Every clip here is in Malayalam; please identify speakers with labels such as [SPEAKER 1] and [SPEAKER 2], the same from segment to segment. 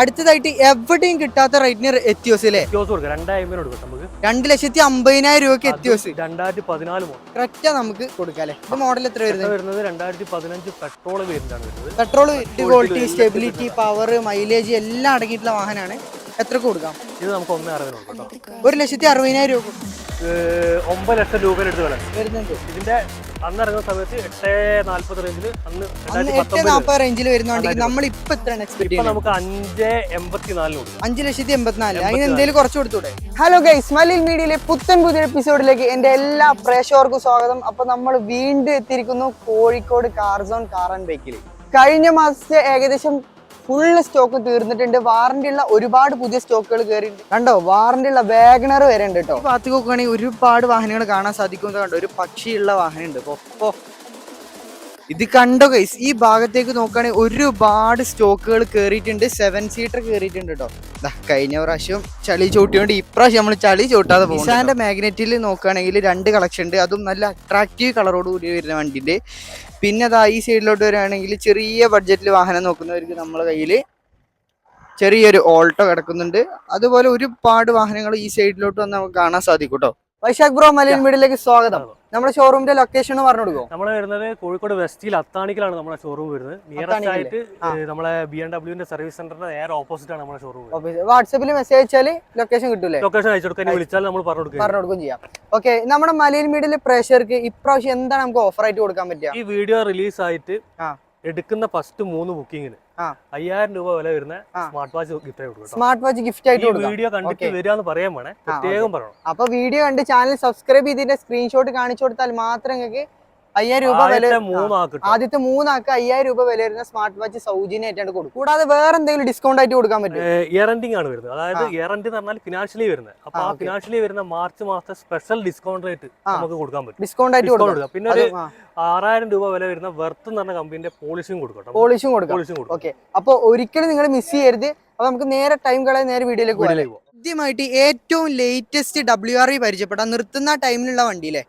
[SPEAKER 1] അടുത്തതായിട്ട് എവിടെയും കിട്ടാത്ത റേറ്റിന് എത്തിയോസ് അല്ലേ? 2,50,000 രൂപയ്ക്ക് എത്തിയോസ്
[SPEAKER 2] 2014
[SPEAKER 1] കറക്റ്റാ നമുക്ക് കൊടുക്കാം അല്ലേ? ഇത് മോഡൽ എത്ര
[SPEAKER 2] വരുന്നത് 2015 പെട്രോൾ വേരിയന്റാണ് വരുന്നത്.
[SPEAKER 1] Petrol quality, stability, power, mileage എല്ലാം അടങ്ങിയിട്ടുള്ള വാഹനമാണ്. എത്ര കൊടുക്കാം?
[SPEAKER 2] ഇത് നമുക്ക് 1,60,000 കൊടുക്കാം.
[SPEAKER 1] 1,60,000 രൂപ.
[SPEAKER 2] 9 ലക്ഷം രൂപയുടെ അടുത്ത് വില
[SPEAKER 1] വരുന്നുണ്ട്.
[SPEAKER 2] ഇതിന്റെ അന്ന് ഇറങ്ങുന്ന സമയത്ത് 840 റേഞ്ചിൽ അന്ന്
[SPEAKER 1] 840 റേഞ്ചിൽ വരുന്നുണ്ടെങ്കിൽ നമ്മൾ ഇപ്പൊ എത്രയാണ് എക്സ്പെക്ട് ചെയ്യുന്നത്?
[SPEAKER 2] നമുക്ക് 5,84 കൊടുക്കും.
[SPEAKER 1] 5,84,000. അതിന് എന്തെങ്കിലും കുറച്ച് കൊടുത്തൂടെ? ഹലോ ഗൈസ്, മലയാളി മീഡിയയിലെ പുതിയ എപ്പിസോഡിലേക്ക് എന്റെ എല്ലാ പ്രേക്ഷകർക്കും സ്വാഗതം. അപ്പൊ നമ്മൾ വീണ്ടും എത്തിയിരിക്കുന്നു Kozhikode car zone car and ബൈക്കിൽ. കഴിഞ്ഞ മാസത്തെ ഏകദേശം ഫുള്ള് സ്റ്റോക്ക് തീർന്നിട്ടുണ്ട്. വാറന്റി ഉള്ള ഒരുപാട് പുതിയ സ്റ്റോക്കുകൾ കയറിയിട്ടുണ്ട്. കണ്ടോ, വാറന്റി ഉള്ള വാഗണർ വരെ ഉണ്ട് കേട്ടോ. ഭാഗത്ത് നോക്കുകയാണെങ്കിൽ ഒരുപാട് വാഹനങ്ങൾ കാണാൻ സാധിക്കും. കണ്ടോ, ഒരു പക്ഷിയുള്ള വാഹനം ഉണ്ട്. ഇത് കണ്ടോ ഗൈസ്, ഈ ഭാഗത്തേക്ക് നോക്കുകയാണെങ്കിൽ ഒരുപാട് സ്റ്റോക്കുകൾ കയറിയിട്ടുണ്ട്. 7 സീറ്റർ കയറിയിട്ടുണ്ട് കേട്ടോ. കഴിഞ്ഞ പ്രാവശ്യം ചളി ചവിട്ടിയോണ്ട് ഇപ്രാവശ്യം നമ്മൾ ചളി ചവിട്ടാതെ പോകും. നിസാന്റെ മാഗ്നറ്റിൽ നോക്കുകയാണെങ്കിൽ 2 കളക്ഷൻ ഉണ്ട്. അതും നല്ല അട്രാക്റ്റീവ് കളറോട് കൂടി വരുന്ന വണ്ടിന്റെ. പിന്നെ അതാ ഈ സൈഡിലോട്ട് വരികയാണെങ്കിൽ ചെറിയ ബഡ്ജറ്റിൽ വാഹനം നോക്കുന്നവർക്ക് നമ്മളെ കയ്യിൽ ചെറിയൊരു ഓൾട്ടോ കിടക്കുന്നുണ്ട്. അതുപോലെ ഒരുപാട് വാഹനങ്ങൾ ഈ സൈഡിലോട്ട് വന്ന് നമുക്ക് കാണാൻ സാധിക്കും കേട്ടോ. വൈശാഖ് ബ്രോ, മലയാളി മീഡിയയിലേക്ക് സ്വാഗതം. നമ്മുടെ ഷോറൂമിന്റെ ലൊക്കേഷൻ പറഞ്ഞു കൊടുക്കും.
[SPEAKER 2] നമ്മൾ വരുന്നത് കോഴിക്കോട് വെസ്റ്റിൽ അത്താണിക്കലാണ് നമ്മുടെ ഷോറൂം വരുന്നത്. നിയറസ്റ്റ് ആയിട്ട് നമ്മളെ BMW സർവീസ് സെന്ററിന്റെ നേരെ ഓപ്പോസിറ്റ് ആണ് നമ്മുടെ ഷോറൂം.
[SPEAKER 1] വാട്സാപ്പിൽ മെസ്സേജ് അയച്ചാൽ ലൊക്കേഷൻ കിട്ടൂലേ?
[SPEAKER 2] ലൊക്കേഷൻ അയച്ചു കൊടുക്കാൻ വിളിച്ചാൽ നമ്മൾ പറഞ്ഞു കൊടുക്കും
[SPEAKER 1] ചെയ്യാം. ഓക്കെ, നമ്മുടെ മലയാളി മീഡിയയിലെ പ്രേക്ഷകർക്ക് ഇപ്രാവശ്യം എന്താണ് നമുക്ക് ഓഫർ ആയിട്ട് കൊടുക്കാൻ പറ്റുക?
[SPEAKER 2] ഈ വീഡിയോ റിലീസ് ആയിട്ട് എടുക്കുന്ന ഫസ്റ്റ് 3 ബുക്കിങ്ങിന് 5,000 രൂപ വില വരുന്ന സ്മാർട്ട് വാച്ച് ഗിഫ്റ്റ് ആയിട്ട് കൊടുക്കും.
[SPEAKER 1] സ്മാർട്ട് വാച്ച് ഗിഫ്റ്റ് ആയിട്ട്
[SPEAKER 2] വീഡിയോ കണ്ടിട്ട് വരികയെന്ന് പറയാൻ വേണേ പ്രത്യേകം പറയണം.
[SPEAKER 1] അപ്പൊ വീഡിയോ കണ്ട് ചാനൽ സബ്സ്ക്രൈബ് ചെയ്തിട്ട് സ്ക്രീൻഷോട്ട് കാണിച്ചു കൊടുത്താൽ മാത്രം നിങ്ങൾക്ക് 5,000 രൂപ വില, ആദ്യത്തെ 3 ആൾക്ക് 5,000 രൂപ വില വരുന്ന സ്മാർട്ട് വാച്ച് സൗജന്യമായിട്ടാണ് കൊടുക്കും. കൂടാതെ വേറെ എന്തെങ്കിലും ഡിസ്കൗണ്ട് ആയിട്ട് കൊടുക്കാൻ പറ്റും?
[SPEAKER 2] ഇയറന്റിംഗ് ആണ് വരുന്നത്. അതായത് ഇയറന്റി എന്ന് പറഞ്ഞാൽ ഫിനാൻഷ്യലി വരുന്നത്. അപ്പൊ ആ ഫിനാൻഷ്യലി വരുന്ന മാർച്ച് മാസത്തെ സ്പെഷ്യൽ ഡിസ്കൗണ്ട് റേറ്റ് നമുക്ക് കൊടുക്കാൻ പറ്റും.
[SPEAKER 1] ഡിസ്കൗണ്ട് ആയിട്ട് കൊടുക്കാം.
[SPEAKER 2] പിന്നെ ഒരു 6,000 രൂപ വില വരുന്ന വെർത്ത് എന്ന് പറഞ്ഞ കമ്പനിന്റെ പോളിഷും കൊടുക്കും.
[SPEAKER 1] പോളിഷും കൊടുക്കും. ഓക്കെ, അപ്പൊ ഒരിക്കലും നിങ്ങൾ മിസ് ചെയ്യരുത്. അപ്പൊ നമുക്ക് നേരെ ടൈം കളയാൻ നേരെ വീഡിയോയിലേക്ക് പോകാം. ആദ്യമായിട്ട് ഏറ്റവും ലേറ്റസ്റ്റ് WRV പരിചയപ്പെടാൻ നിർത്തുന്ന ടൈമിലുള്ള വണ്ടിയിലെ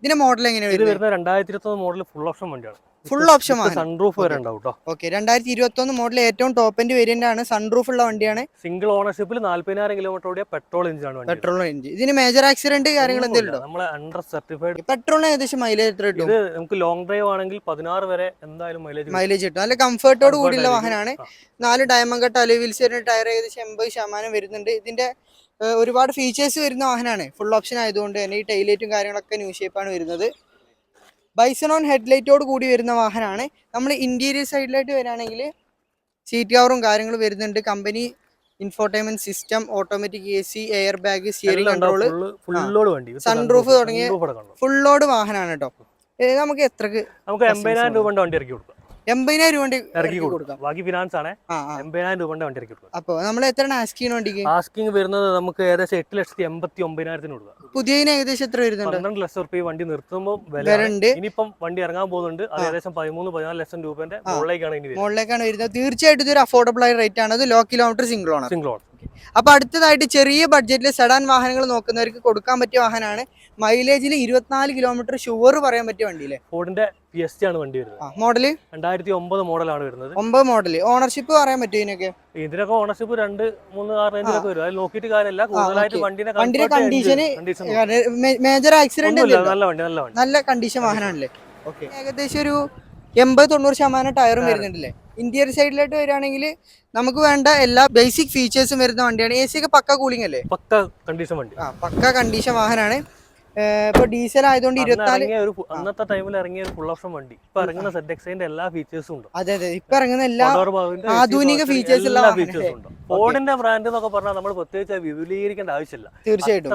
[SPEAKER 1] ഇതിന്റെ മോഡൽ എങ്ങനെയാണ്?
[SPEAKER 2] 2021 മോഡൽ ഫുൾ ഓപ്ഷൻ വണ്ടിയാണ്.
[SPEAKER 1] ഫുൾ ഓപ്ഷൻ
[SPEAKER 2] സൺറൂഫ് വരെ ഉണ്ടാവും കേട്ടോ.
[SPEAKER 1] ഓക്കെ, 2021 മോഡൽ ഏറ്റവും ടോപ്പ് എൻഡ് വേരിയന്റ് ആണ്. സൺറൂഫ് ഉള്ള വണ്ടിയാണ്.
[SPEAKER 2] സിംഗിൾ ഓണർഷിപ്പിൽ 40,000 കിലോമീറ്റർ ഓടിയ പെട്രോൾ എഞ്ചിനാണ്.
[SPEAKER 1] Petrol engine. ഇതിന് മേജർ ആക്സിഡന്റ് കാര്യങ്ങൾ എന്തെങ്കിലും ഉണ്ടോ?
[SPEAKER 2] നമ്മളെ അണ്ടർ സർട്ടിഫൈഡ്.
[SPEAKER 1] പെട്രോളിന് ഏകദേശം മൈലേജ് എത്ര കിട്ടും?
[SPEAKER 2] ഇത് നമുക്ക് ലോങ് ഡ്രൈവ് ആണെങ്കിൽ 16 വരെ എന്തായാലും മൈലേജ്
[SPEAKER 1] കിട്ടും. നല്ല കംഫർട്ടോട് കൂടിയുള്ള വാഹനമാണ്. 4 ഡയമണ്ട് കട്ട് അലോയ് വീൽസ് വരുന്ന ടയർ ഏകദേശം 80% വരുന്നുണ്ട്. ഇതിന്റെ ഒരുപാട് ഫീച്ചേഴ്സ് വരുന്ന വാഹനമാണ്. ഫുൾ ഓപ്ഷൻ ആയതുകൊണ്ട് തന്നെ ഈ ടൈലൈറ്റും കാര്യങ്ങളൊക്കെ ന്യൂ ഷേപ്പാണ് വരുന്നത്. ബൈസണോൺ ഹെഡ്ലൈറ്റോട് കൂടി വരുന്ന വാഹനമാണ്. നമ്മൾ ഇന്റീരിയർ സൈഡിലായിട്ട് വരികയാണെങ്കിൽ സീറ്റ് കവറും കാര്യങ്ങളും വരുന്നുണ്ട്. Company infotainment system, automatic AC, air bag, steering control, sunroof തുടങ്ങിയ ഫുൾ ലോഡ് വാഹനമാണ് കേട്ടോ. നമുക്ക് എത്രക്ക്?
[SPEAKER 2] നമുക്ക് 80,000 രൂപ വണ്ടി ഇറക്കി കൊടുക്കാം.
[SPEAKER 1] 80,000 രൂപ
[SPEAKER 2] ഇറക്കി കൊടുക്കാം. ബാക്കി ഫിനാൻസ് ആണ്. 80,000 രൂപ വണ്ടി ഇറക്കി കൊടുക്കാം.
[SPEAKER 1] അപ്പൊ നമ്മൾ എത്രയാണ് ആസ്കിങ് വണ്ടിക്ക്?
[SPEAKER 2] ആസ്കിങ് വരുന്നത് നമുക്ക് ഏകദേശം 8,89,000 കൊടുക്കാം.
[SPEAKER 1] പുതിയതിന് ഏകദേശം എത്ര വരുന്നുണ്ട്?
[SPEAKER 2] 12 ലക്ഷം രൂപ വണ്ടി നിർത്തുമ്പോൾ വില ഉണ്ട്. ഇനിയിപ്പം വണ്ടി ഇറങ്ങാൻ പോകുന്നുണ്ട്. അത് ഏകദേശം 13-14 ലക്ഷം രൂപന്റെ
[SPEAKER 1] മുകളിലേക്കാണ് വരുന്നത്. തീർച്ചയായിട്ടും ഇതൊരു അഫോർഡബിൾ ആയ റേറ്റ് ആണ്. അത് ലോ കിലോമീറ്റർ സിംഗിൾ ഓണർ. അപ്പൊ അടുത്തതായിട്ട് ചെറിയ ബഡ്ജറ്റിൽ സെഡാൻ വാഹനങ്ങൾ നോക്കുന്നവർക്ക് കൊടുക്കാൻ പറ്റിയ വാഹനമാണ്. മൈലേജിൽ 24 കിലോമീറ്റർ ഷുവർ പറയാൻ പറ്റിയ വണ്ടിയിലെ
[SPEAKER 2] ഫോർഡിന്റെ Fiesta ആണ് വണ്ടി വരുന്നത്.
[SPEAKER 1] മോഡല്
[SPEAKER 2] 2009 മോഡലാണ് വരുന്നത്.
[SPEAKER 1] 9 മോഡല്. ഓണർഷിപ്പ് പറയാൻ പറ്റും ഇതിനൊക്കെ?
[SPEAKER 2] ഇതിനൊക്കെ ഓണർഷിപ്പ് 2-3 റേഞ്ചിലൊക്കെ വരും. അത് നോക്കിയിട്ട് കാര്യമില്ല. കൂടുതലായിട്ട്
[SPEAKER 1] വണ്ടിയുടെ കണ്ടീഷൻ, മേജർ ആക്സിഡന്റ് നല്ല കണ്ടീഷൻ വാഹനമാണല്ലേ. ഏകദേശം ഒരു 80-90% ടയറും വരുന്നുണ്ടല്ലേ. ഇന്റീരിയർ സൈഡിലായിട്ട് വരികയാണെങ്കിൽ നമുക്ക് വേണ്ട എല്ലാ ബേസിക് ഫീച്ചേഴ്സും വരുന്ന വണ്ടിയാണ്. AC ഒക്കെ പക്ക കൂളിംഗ് അല്ലേ?
[SPEAKER 2] പക്ക കണ്ടീഷൻ വണ്ടി.
[SPEAKER 1] പക്ക കണ്ടീഷൻ വാഹനമാണ്. ഇപ്പൊ ഡീസൽ ആയതുകൊണ്ട്
[SPEAKER 2] 24 അന്നത്തെ ടൈമിൽ ഇറങ്ങിയ ഒരു ഫുൾ ഓപ്ഷൻ വണ്ടി. ഇപ്പൊ ഇറങ്ങുന്ന ZXന്റെ എല്ലാ ഫീച്ചേഴ്സും ഉണ്ട്.
[SPEAKER 1] അതെ, ഇപ്പൊ ഇറങ്ങുന്ന എല്ലാ ആധുനിക ഫീച്ചേഴ്സ് ഉള്ള
[SPEAKER 2] ഫീച്ചേഴ്സും ഉണ്ട്. ഫോർഡിന്റെ ബ്രാൻഡ് എന്നൊക്കെ പറഞ്ഞാൽ നമ്മൾ പ്രത്യേകിച്ച് വിപുലീകരിക്കേണ്ട ആവശ്യമില്ല.
[SPEAKER 1] തീർച്ചയായിട്ടും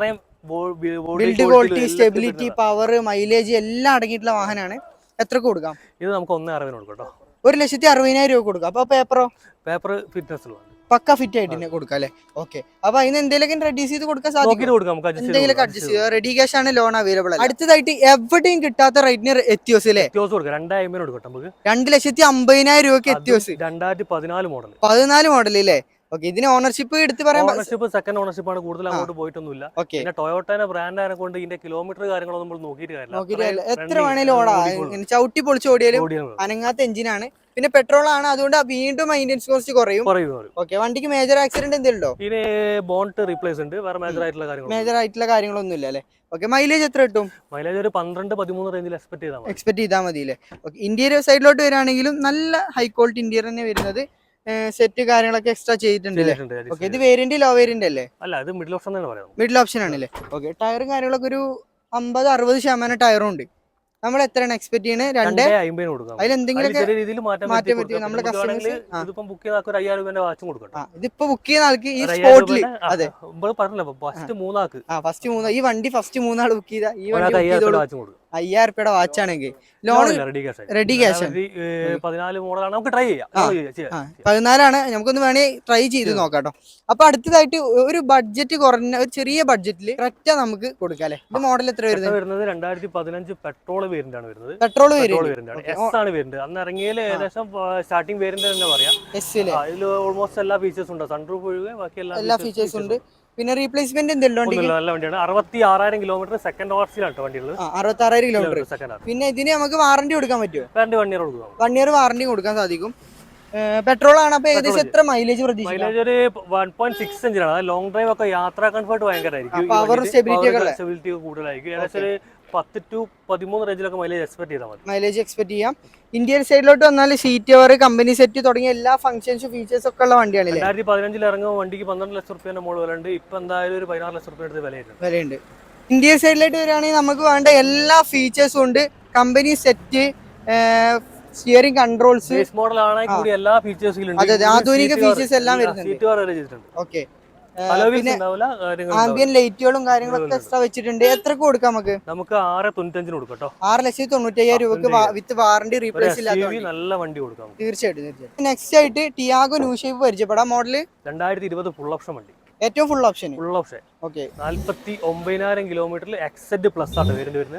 [SPEAKER 1] build quality, stability, power, mileage എല്ലാം അടങ്ങിയിട്ടുള്ള വാഹനമാണ്. എത്ര കൊടുക്കാം?
[SPEAKER 2] ഇത് നമുക്ക് 1,60,000 കൊടുക്കാം കേട്ടോ.
[SPEAKER 1] 1,60,000 രൂപ കൊടുക്കാം. അപ്പൊ
[SPEAKER 2] പേപ്പർ ഫിറ്റ്നസ്
[SPEAKER 1] പക്ക ഫിറ്റ് ആയിട്ട് കൊടുക്കാം അല്ലേ? ഓക്കെ, അപ്പൊ അതിന് എന്തെങ്കിലും റെഡ്യൂസ് ചെയ്ത് കൊടുക്കാൻ സാധിക്കും. എന്തെങ്കിലും അഡ്ജസ്റ്റ് ചെയ്യുക. റെഡി ക്യാഷ് ആണ്, ലോൺ അവൈലബിൾ. അടുത്തതായിട്ട് എവിടെയും കിട്ടാത്ത റേറ്റിന് എത്തിയോസ് അല്ലേ?
[SPEAKER 2] 2,50,000
[SPEAKER 1] രൂപയ്ക്ക് എത്തിയോസ്
[SPEAKER 2] 2014 മോഡൽ.
[SPEAKER 1] 14 മോഡൽ അല്ലേ? ഓക്കെ, ഇതിന് ഓണർഷിപ്പ് എടുത്ത് പറയാൻ?
[SPEAKER 2] ഓണർഷിപ്പ് സെക്കൻഡ് ഓണർഷിപ്പ് ആണ്. കൂടുതൽ അങ്ങോട്ട് പോയിട്ടൊന്നുമില്ല. പിന്നെ ടൊയോട്ടയുടെ ബ്രാൻഡ് ആയതിനെ കൊണ്ട് ഇതിന്റെ കിലോമീറ്റർ കാര്യങ്ങളൊന്നും നമ്മൾ നോക്കിയിട്ട് കാര്യമില്ല.
[SPEAKER 1] എത്ര വേണേലും ഓടാ. ചവിട്ടി പൊളിച്ച് ഓടിയാലും അനങ്ങാത്ത എഞ്ചിനാണ്. പിന്നെ പെട്രോൾ ആണ്, അതുകൊണ്ട് വീണ്ടും മെയിൻ്റെനൻസ് കോസ്റ്റ് കുറയും. ഓക്കെ, വണ്ടിക്ക് മേജർ ആക്സിഡന്റ് എന്തെങ്കിലും ഉണ്ടോ?
[SPEAKER 2] ഇതിന് ബോണ്ട് റീപ്ലേസ് ഉണ്ട്, വേറെ
[SPEAKER 1] മേജർ ആയിട്ടുള്ള കാര്യങ്ങളൊന്നും ഇല്ല അല്ലേ? ഓക്കെ, മൈലേജ് എത്ര കിട്ടും?
[SPEAKER 2] മൈലേജ് ഒരു 12-13 റേഞ്ചിൽ
[SPEAKER 1] എക്സ്പെക്ട് ചെയ്താൽ മതി അല്ലേ? ഓക്കെ, ഇന്റീരിയർ സൈഡിലോട്ട് വരികയാണെങ്കിലും നല്ല ഹൈ ക്വാളിറ്റി ഇന്റീരിയർ തന്നെ വരുന്നത്. സെറ്റ് കാര്യങ്ങളൊക്കെ എക്സ്ട്രാ ചെയ്തിട്ടുണ്ട്. ഓക്കെ, ഇത് വേരിയന്റ് ലോ വേരിയന്റ് അല്ലേ?
[SPEAKER 2] അല്ല, ഇത് മിഡിൽ ഓപ്ഷൻ തന്നെ പറയാം.
[SPEAKER 1] മിഡിൽ ഓപ്ഷൻ ആണല്ലേ? ഓക്കെ, ടയറും കാര്യങ്ങളൊക്കെ ഒരു 50-60% ടയറും ഉണ്ട്. നമ്മൾ എത്രയാണ് എക്സ്പെക്ട് ചെയ്യുന്നത്? 250
[SPEAKER 2] കൊടുക്കാം.
[SPEAKER 1] അതിലെന്തെങ്കിലും മാറ്റം പറ്റും. നമ്മുടെ കസ്റ്റമേഴ്സ്
[SPEAKER 2] ഇതിപ്പോ ബുക്ക് ചെയ്ത 5000 രൂപ വാച്ചും കൊടുക്കണം.
[SPEAKER 1] ഇതിപ്പോ ബുക്ക് ചെയ്യുന്ന ആൾക്ക് ഈ സ്പോട്ടിൽ അതെ
[SPEAKER 2] പറഞ്ഞല്ലോ, ഫസ്റ്റ് 3 ആൾക്ക്
[SPEAKER 1] ഈ വണ്ടി ഫസ്റ്റ് 3 ആൾ ബുക്ക് ചെയ്താൽ ഈ വണ്ടി 5000 രൂപയുടെ വാച്ചാണെങ്കിൽ ലോൺ റെഡി ക്യാഷ്
[SPEAKER 2] 14 മോഡലാണ്, നമുക്ക് ട്രൈ ചെയ്യാം.
[SPEAKER 1] 14 നമുക്കൊന്ന് വേണേ ട്രൈ ചെയ്ത് നോക്കാട്ടോ. അപ്പൊ അടുത്തതായിട്ട് ഒരു ബഡ്ജറ്റ് കുറഞ്ഞ ഒരു ചെറിയ ബഡ്ജറ്റിൽ കറക്റ്റാ നമുക്ക് കൊടുക്കാം അല്ലെ? ഇത് മോഡൽ എത്ര വരുന്നത്?
[SPEAKER 2] 2015 പെട്രോൾ വേരിയന്റ് ആണ് വരുന്നത്.
[SPEAKER 1] പെട്രോൾ
[SPEAKER 2] വേരിയന്റ് ആണ്, എസ് ആണ് വേരിയന്റ്. അന്ന് ഇറങ്ങിയാൽ ഏകദേശം സ്റ്റാർട്ടിംഗ് വേരിയന്റ് തന്നെ പറയാം. അതിൽ ഓൾമോസ്റ്റ് എല്ലാ ഫീച്ചേഴ്സും ഉണ്ട്, സൺറൂഫ് ഒഴികെ ബാക്കി എല്ലാ
[SPEAKER 1] ഫീച്ചേഴ്സും ഉണ്ട്. പിന്നെ റീപ്ലേസ്മെന്റ് എന്തെല്ലാം?
[SPEAKER 2] നല്ല വണ്ടിയാണ്. 66,000 കിലോമീറ്റർ സെക്കൻഡ് ഓവർസിലാണ് വണ്ടിയുള്ളത്.
[SPEAKER 1] 66,000 കിലോമീറ്റർ. പിന്നെ ഇതിന് നമുക്ക് വാറന്റി കൊടുക്കാൻ പറ്റുമോ?
[SPEAKER 2] 1 ഇയർ കൊടുക്കാം.
[SPEAKER 1] 1 ഇയർ വാറന്റി കൊടുക്കാൻ സാധിക്കും. പെട്രോൾ ആണ്. അപ്പൊ ഏകദേശം എത്ര മൈലേജ് പ്രതീക്ഷിക്കാം?
[SPEAKER 2] മൈലേജ് ഒരു 1.6 എഞ്ചിനാണ്. അതായത് ലോങ് ഡ്രൈവ് ഒക്കെ യാത്രാ കംഫർട്ട് ഭയങ്കരമായിരിക്കും,
[SPEAKER 1] പവർ
[SPEAKER 2] സ്റ്റെബിലിറ്റി കൂടുതലായിരിക്കും. ഏകദേശം ഒരു 10-13 റേഞ്ചിലൊക്കെ മൈലേജ് എക്സ്പെക്ട് ചെയ്താൽ മതി.
[SPEAKER 1] മൈലേജ് എക്സ്പെക്ട് ചെയ്യാം. ഇന്ത്യൻ സൈഡിലോട്ട് വന്നാൽ സീറ്റ് കവർ, കമ്പനി സെറ്റ് തുടങ്ങിയ എല്ലാ ഫംഗ്ഷൻസും ഫീച്ചേഴ്സ് ഒക്കെ ഉള്ള വണ്ടിയാണ്.
[SPEAKER 2] 2015 ഇറങ്ങുമ്പോൾ വണ്ടിക്ക് 12 ലക്ഷം റുപ്യ മുകളിൽ വിലയുണ്ട്. ഇപ്പൊ എന്തായാലും ഒരു 16 ലക്ഷം റുപ്യ
[SPEAKER 1] വിലയുണ്ട്. ഇന്ത്യൻ സൈഡിലോട്ട് വരികയാണെങ്കിൽ നമുക്ക് വേണ്ട എല്ലാ ഫീച്ചേഴ്സും ഉണ്ട്. Company set, steering controls,
[SPEAKER 2] model ആണെങ്കിൽ കൂടി എല്ലാ ഫീച്ചേഴ്സും
[SPEAKER 1] ആധുനിക ഫീച്ചേഴ്സ് എല്ലാം വരുന്നുണ്ട്. ഓക്കെ, ആംബിയൻ ലൈറ്റുകളും കാര്യങ്ങളൊക്കെ എക്സ്ട്രാ വെച്ചിട്ടുണ്ട്. എത്രക്ക് കൊടുക്കാം നമുക്ക്?
[SPEAKER 2] 6,95 കൊടുക്കാം.
[SPEAKER 1] 6,95,000 രൂപക്ക് വിത്ത് വാറന്റി റീപ്ലേസ് ഇല്ലാത്ത
[SPEAKER 2] നല്ല വണ്ടി കൊടുക്കാം.
[SPEAKER 1] തീർച്ചയായിട്ടും. നെക്സ്റ്റ് ആയിട്ട് ടിയാഗോ ന്യൂ ഷേപ്പ് പരിചയപ്പെടാം. മോഡല്
[SPEAKER 2] 2020 ഫുൾ ഓപ്ഷൻ വണ്ടി.
[SPEAKER 1] ഏറ്റവും ഫുൾ ഓപ്ഷൻ.
[SPEAKER 2] ഓക്കെ, 49,000 കിലോമീറ്ററിൽ എക്സെഡ് പ്ലസ് ആണ് വരുന്നത്.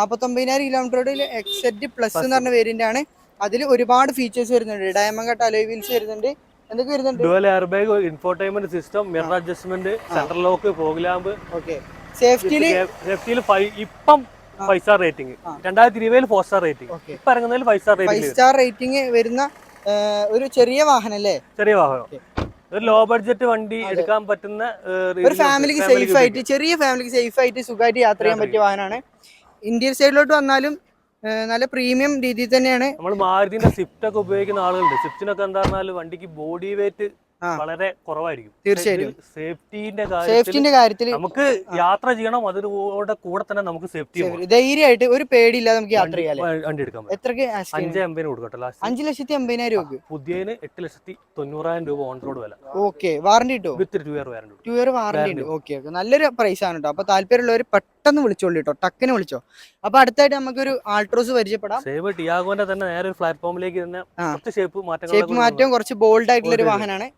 [SPEAKER 1] 49,000 കിലോമീറ്ററിൽ എക്സെഡ് പ്ലസ് എന്ന് പറഞ്ഞ വേരിയന്റ് ആണ്. അതിൽ ഒരുപാട് ഫീച്ചേഴ്സ് വരുന്നുണ്ട്. ഡയമണ്ട് കട്ട് അലോയ് വീൽസ് വരുന്നുണ്ട്. എന്തൊക്കെ വരുന്നുണ്ട്?
[SPEAKER 2] Dual air bag, infotainment system, mirror adjustment, central lock, fog lamp.
[SPEAKER 1] Okay, സേഫ്റ്റിയിൽ
[SPEAKER 2] ഇപ്പം 5 സ്റ്റാർ റേറ്റിംഗ്. 2020 4 star rating. ഇപ്പൊ ഇറങ്ങുന്നതിൽ 5 സ്റ്റാർ
[SPEAKER 1] റേറ്റിംഗ് വരുന്ന ഒരു ചെറിയ വാഹനം അല്ലേ?
[SPEAKER 2] ചെറിയ വാഹനം, ഒരു ലോ ബഡ്ജറ്റ് വണ്ടി എടുക്കാൻ പറ്റുന്ന
[SPEAKER 1] ഒരു ഫാമിലിക്ക് സേഫ് ആയിട്ട്, ചെറിയ ഫാമിലിക്ക് സേഫ് ആയിട്ട് സുഖമായിട്ട് യാത്ര ചെയ്യാൻ പറ്റിയ വാഹനമാണ്. ഇന്ത്യൻ സൈഡിലോട്ട് വന്നാലും നല്ല പ്രീമിയം രീതിയിൽ തന്നെയാണ്.
[SPEAKER 2] നമ്മൾ മാരുതിന്റെ സ്വിഫ്റ്റ് ഒക്കെ ഉപയോഗിക്കുന്ന ആളുകളുണ്ട്. സ്വിഫ്റ്റിനൊക്കെ എന്താ പറഞ്ഞാൽ വണ്ടിക്ക് ബോഡി വെയിറ്റ് വളരെ കുറവായിരിക്കും.
[SPEAKER 1] തീർച്ചയായും
[SPEAKER 2] സേഫ്റ്റിന്റെ കാര്യത്തിൽ നമുക്ക് യാത്ര ചെയ്യണം, അതിലൂടെ കൂടെ തന്നെ നമുക്ക് സേഫ്റ്റി
[SPEAKER 1] ധൈര്യമായിട്ട് ഒരു പേടിയില്ലാതെ നമുക്ക് യാത്ര ചെയ്യാം.
[SPEAKER 2] വണ്ടി എടുക്കാം.
[SPEAKER 1] എത്രക്ക്?
[SPEAKER 2] 5,50,000 കൊടുക്കട്ടെ.
[SPEAKER 1] 5,80,000 രൂപ.
[SPEAKER 2] പുതിയതിന് 8,90,000 രൂപ ഓൺ റോഡ് വില.
[SPEAKER 1] ഓക്കെ, വാറന്റി കിട്ടും?
[SPEAKER 2] വിത്ത് 2 ഇയർ വാറന്റി.
[SPEAKER 1] 2 ഇയർ വാറന്റി ഉണ്ട്. ഓക്കെ, നല്ലൊരു പ്രൈസ് ആണ് കേട്ടോ. അപ്പൊ താല്പര്യമുള്ളവർ പെട്ടെന്ന് വിളിച്ചോളൂ കേട്ടോ, ടക്കിന് വിളിച്ചോ. അപ്പൊ അടുത്തായിട്ട് നമുക്കൊരു ആൾട്രോസ് പരിചയപ്പെടാം.
[SPEAKER 2] ടിയാഗോന്റെ തന്നെ നേരെ ഒരു പ്ലാറ്റ്ഫോമിലേക്ക് തന്നെ ഷേപ്പ്
[SPEAKER 1] മാറ്റം കുറച്ച് ബോൾഡ് ആയിട്ടുള്ള ഒരു വാഹനമാണ്.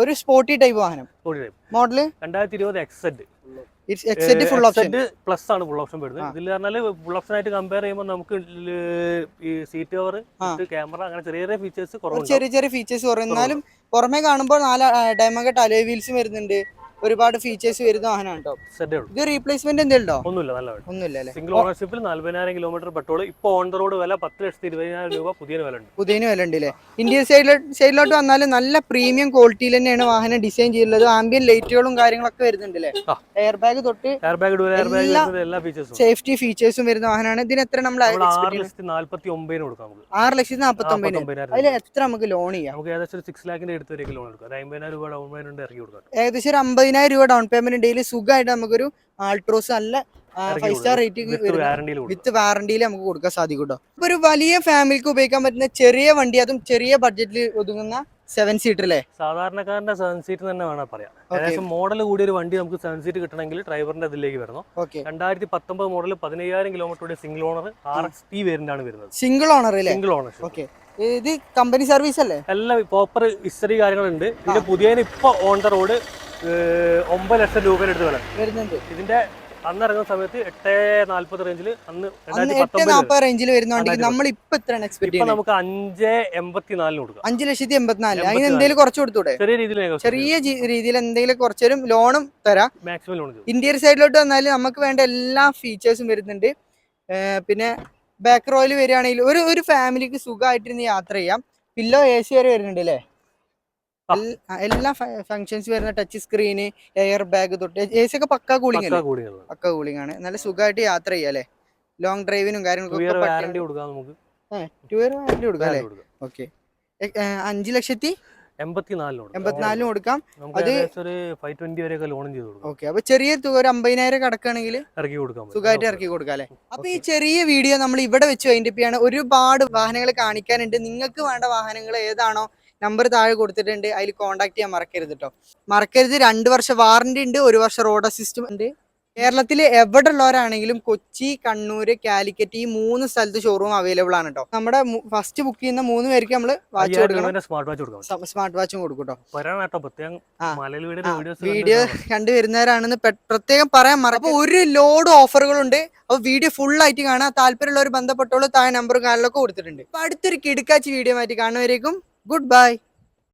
[SPEAKER 1] ഒരു സ്പോർട്ടി ടൈപ്പ് വാഹനം. മോഡല്
[SPEAKER 2] 2020 എക്സെഡ്
[SPEAKER 1] ഫുൾ ഓപ്ഷൻ
[SPEAKER 2] പ്ലസ് ആണ് ഫുൾ ഓപ്ഷൻ വരുന്നത്. ഇതിൽ പറഞ്ഞാൽ ഫുൾ ഓപ്ഷൻ ആയിട്ട് കമ്പയർ ചെയ്യുമ്പോൾ നമുക്ക് ഈ സീറ്റ് കവർ, ക്യാമറ, അങ്ങനെ ചെറിയ ചെറിയ ഫീച്ചേഴ്സ് കുറവുണ്ട്.
[SPEAKER 1] ചെറിയ ഫീച്ചേഴ്സ് കുറവ്. എന്നാലും പുറമെ കാണുമ്പോൾ 4 ഡയമണ്ട് കട്ട് അലോയ് വീൽസും വരുന്നുണ്ട്. ഒരുപാട് ഫീച്ചേഴ്സ് വരുന്ന വാഹനമാണ് കേട്ടോ. ഇത് റീപ്ലേസ്മെന്റ് എന്തെങ്കിലും
[SPEAKER 2] ഒന്നുമില്ല. സിംഗിൾ ഓണർഷിപ്പിൽ 40,000 കിലോമീറ്റർ പെട്രോൾ. ഇപ്പൊ ഓൺ ദ റോഡ് വില 10,20,000 രൂപ. പുതിയ വില ഉണ്ട് അല്ലേ? ഇന്ത്യൻ സൈഡിലോട്ട് വന്നാലും നല്ല പ്രീമിയം ക്വാളിറ്റിയിൽ തന്നെയാണ് വാഹനം ഡിസൈൻ ചെയ്തിട്ടുള്ളത്. ആംബിയൻ ലൈറ്റുകളും കാര്യങ്ങളൊക്കെ വരുന്നുണ്ട് അല്ലേ? എയർ ബാഗ് തൊട്ട് എല്ലാ ഫീച്ചേഴ്സും
[SPEAKER 1] സേഫ്റ്റി ഫീച്ചേഴ്സും വരുന്ന വാഹനമാണ്. ഇതിന് എത്ര നമ്മൾ
[SPEAKER 2] 6,49,000 കൊടുക്കാം.
[SPEAKER 1] 6,49,000. അതിൽ എത്ര നമുക്ക് ലോൺ ചെയ്യാം?
[SPEAKER 2] നമുക്ക് ഏകദേശം 6 lakhന്റെ അടുത്ത് വരെ ലോൺ എടുക്കാം. 50,000 രൂപ ഡൗൺ പേയ്മെന്റ് ഇറക്കി കൊടുക്കാം.
[SPEAKER 1] ഏകദേശം 50,000 രൂപ ഡൗൺ പേയ്മെന്റ് ഉണ്ടെങ്കിൽ സുഖമായിട്ട് നമുക്കൊരു ആൾട്രോസ് നല്ല 5 സ്റ്റാർ റേറ്റിംഗ് വിത്ത് വാറന്റിയിൽ നമുക്ക് കൊടുക്കാൻ സാധിക്കും കേട്ടോ. ഇപ്പൊ ഒരു വലിയ ഫാമിലിക്ക് ഉപയോഗിക്കാൻ പറ്റുന്ന ചെറിയ വണ്ടി, അതും ചെറിയ ബഡ്ജറ്റിൽ ഒതുങ്ങുന്ന 7 സീറ്റർ അല്ലേ?
[SPEAKER 2] സാധാരണക്കാരന്റെ 7 സീറ്റർ തന്നെ വേണം പറയാം. ഏകദേശം മോഡൽ കൂടിയ ഒരു വണ്ടി നമുക്ക് 7 സീറ്റ് കിട്ടണമെങ്കിൽ ഡ്രൈവറിന്റെ ഇതിലേക്ക് വരണം. 2019 model 15,000 kilometre single owner RXT variant ആണ് വരുന്നത്.
[SPEAKER 1] സിംഗിൾ ഓണർ അല്ലേ?
[SPEAKER 2] Single owner.
[SPEAKER 1] ഓക്കെ, ഇത് കമ്പനി സർവീസ് അല്ലേ?
[SPEAKER 2] എല്ലാം പ്രോപ്പർ ഹിസ്റ്ററി കാര്യങ്ങളുണ്ട്. ഇതിന്റെ പുതിയതിന് ഇപ്പൊ ഓൺ ദ റോഡ് 9 ലക്ഷം രൂപയുടെ അടുത്ത് വില വരുന്നുണ്ട്. ഇതിന്റെ അന്ന് ഇറങ്ങുന്ന സമയത്ത് 840 റേഞ്ചിൽ, അന്ന്
[SPEAKER 1] 840 റേഞ്ചിൽ വരുന്നുണ്ടെങ്കിൽ നമ്മൾ ഇപ്പൊ എത്രയാണ് എക്സ്പെക്ട് ചെയ്യുന്നത്?
[SPEAKER 2] നമുക്ക് 5,84 കൊടുക്കാം.
[SPEAKER 1] 5,84,000. അതിന് എന്തെങ്കിലും കുറച്ച് കൊടുത്തൂടെ? ചെറിയ രീതിയിൽ എന്തെങ്കിലും കുറച്ചും ലോണും തരാം.
[SPEAKER 2] Maximum loan.
[SPEAKER 1] ഇന്ത്യൻ സൈഡിലോട്ട് വന്നാൽ നമുക്ക് വേണ്ട എല്ലാ ഫീച്ചേഴ്സും വരുന്നുണ്ട്. പിന്നെ ബാക്ക് റോയിൽ വരികയാണെങ്കിൽ ഒരു ഫാമിലിക്ക് സുഖമായിട്ടിരുന്ന് യാത്ര ചെയ്യാം. പില്ലോ AC വരെ വരുന്നുണ്ട് അല്ലേ? എല്ലാ ഫങ്ഷൻസ് വരുന്ന ടച്ച് സ്ക്രീന്, എയർ ബാഗ് തൊട്ട് AC ഒക്കെ പക്കാ കൂളിംഗ് അല്ലേ? പക്കാ കൂളിംഗ് ആണ്. നല്ല സുഖമായിട്ട് യാത്ര ചെയ്യാം അല്ലേ? ലോങ് ഡ്രൈവിനും കാര്യങ്ങൾക്കൊക്കെ
[SPEAKER 2] 2 ഇയർ വാറണ്ടി കൊടുക്കാം നമുക്ക്.
[SPEAKER 1] 2 ഇയർ വാറണ്ടി കൊടുക്കാം അല്ലേ? ഓക്കെ. 5,84,000 കൊടുക്കാം. അത്
[SPEAKER 2] 520 വരെയൊക്കെ ലോണും ചെയ്ത് കൊടുക്കാം.
[SPEAKER 1] ഓക്കെ. അപ്പൊ ചെറിയ തുക ഒരു 50,000 കടക്കുകയാണെങ്കിൽ സുഖമായിട്ട് ഇറക്കി കൊടുക്കാം അല്ലെ? അപ്പൊ ഈ ചെറിയ വീഡിയോ നമ്മൾ ഇവിടെ വെച്ച് വൈൻഡപ്പ്. ഒരുപാട് വാഹനങ്ങൾ കാണിക്കാനുണ്ട്. നിങ്ങൾക്ക് വേണ്ട വാഹനങ്ങൾ ഏതാണോ നമ്പർ താഴെ കൊടുത്തിട്ടുണ്ട്, അതിൽ കോൺടാക്ട് ചെയ്യാൻ മറക്കരുത് കേട്ടോ. മറക്കരുത്. 2 വർഷം വാറണ്ടി ഉണ്ട്, 1 വർഷം റോഡ് അസിസ്റ്റ് ഉണ്ട്. കേരളത്തിൽ എവിടെ ഉള്ളവരാണെങ്കിലും കൊച്ചി, കണ്ണൂര്, കാലിക്കറ്റ് ഈ 3 സ്ഥലത്ത് ഷോറൂം അവൈലബിൾ ആണ് കേട്ടോ. നമ്മുടെ ഫസ്റ്റ് ബുക്ക് ചെയ്യുന്ന 3 പേർക്ക് നമ്മൾ വാച്ച് കൊടുക്കണം, സ്മാർട്ട് വാച്ചും കൊടുക്കും കേട്ടോ. വീഡിയോ കണ്ടുവരുന്നവരാണെന്ന് പ്രത്യേകം പറയാൻ മറക്കും. ഒരു ലോഡ് ഓഫറുകളുണ്ട്. അപ്പൊ വീഡിയോ ഫുൾ ആയിട്ട് കാണാൻ താല്പര്യമുള്ളവർ ബന്ധപ്പെട്ടോളൂ. താഴെ നമ്പറും കാര്യങ്ങളൊക്കെ കൊടുത്തിട്ടുണ്ട്. അപ്പൊ അടുത്തൊരു കിടുക്കാച്ചി വീഡിയോ ആയിട്ട് കാണുന്നവരേക്കും ഗുഡ് ബൈ.